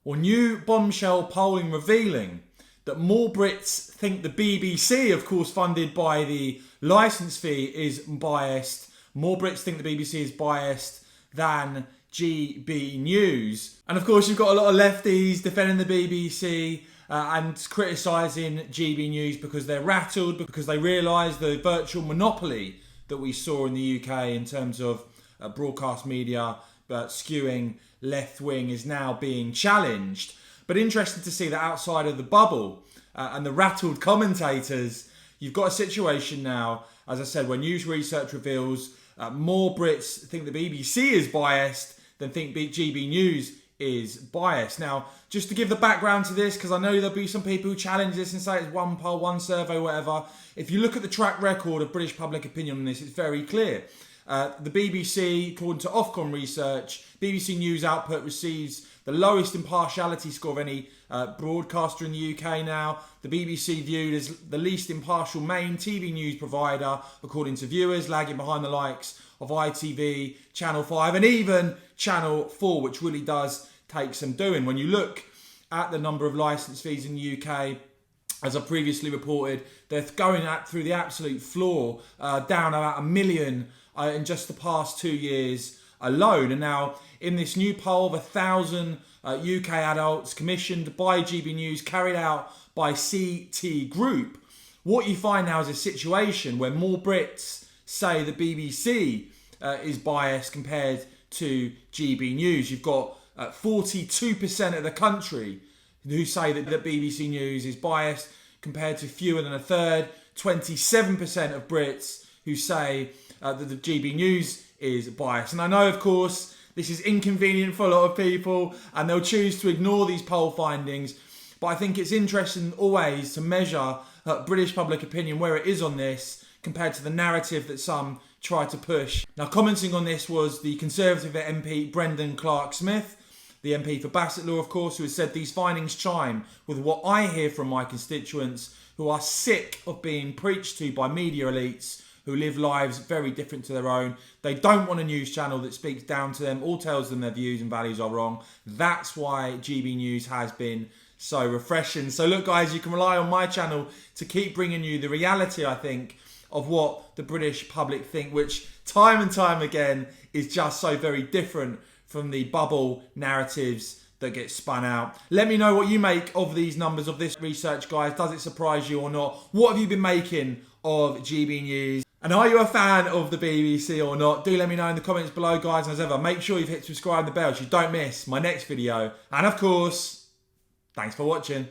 Or new bombshell polling revealing that more Brits think the BBC, of course funded by the licence fee, is biased. More Brits think the BBC is biased than GB News. And of course you've got a lot of lefties defending the BBC and criticising GB News because they're rattled, because they realise the virtual monopoly that we saw in the UK in terms of broadcast media skewing left wing is now being challenged. But interesting to see that outside of the bubble and the rattled commentators, you've got a situation now, as I said, where news research reveals more Brits think the BBC is biased than think GB News is biased. Now, just to give the background to this, because I know there'll be some people who challenge this and say it's one poll, one survey, whatever. If you look at the track record of British public opinion on this, it's very clear. The BBC, according to Ofcom research, BBC News output receives the lowest impartiality score of any broadcaster in the UK now. The BBC viewed as the least impartial main TV news provider, according to viewers, lagging behind the likes of ITV, Channel 5 and even Channel 4, which really does take some doing. When you look at the number of licence fees in the UK, as I previously reported, they're going through the absolute floor, down about 1 million in just the past 2 years alone. And now in this new poll of 1,000 UK adults commissioned by GB News, carried out by CT Group, what you find now is a situation where more Brits say the BBC is biased compared to GB News. You've got 42% of the country who say that the BBC News is biased compared to fewer than a third. 27% of Brits who say that the GB News is biased. And I know, of course, this is inconvenient for a lot of people and they'll choose to ignore these poll findings. But I think it's interesting always to measure British public opinion where it is on this compared to the narrative that some try to push. Now, commenting on this was the Conservative MP Brendan Clark-Smith, the MP for Bassetlaw, of course, who has said these findings chime with what I hear from my constituents who are sick of being preached to by media elites who live lives very different to their own. They don't want a news channel that speaks down to them or tells them their views and values are wrong. That's why GB News has been so refreshing. So look, guys, you can rely on my channel to keep bringing you the reality, I think, of what the British public think, which time and time again is just so very different from the bubble narratives that get spun out. Let me know what you make of these numbers, of this research, guys. Does it surprise you or not? What have you been making of GB News? And are you a fan of the BBC or not? Do let me know in the comments below, guys. And as ever, make sure you've hit subscribe and the bell so you don't miss my next video. And of course, thanks for watching.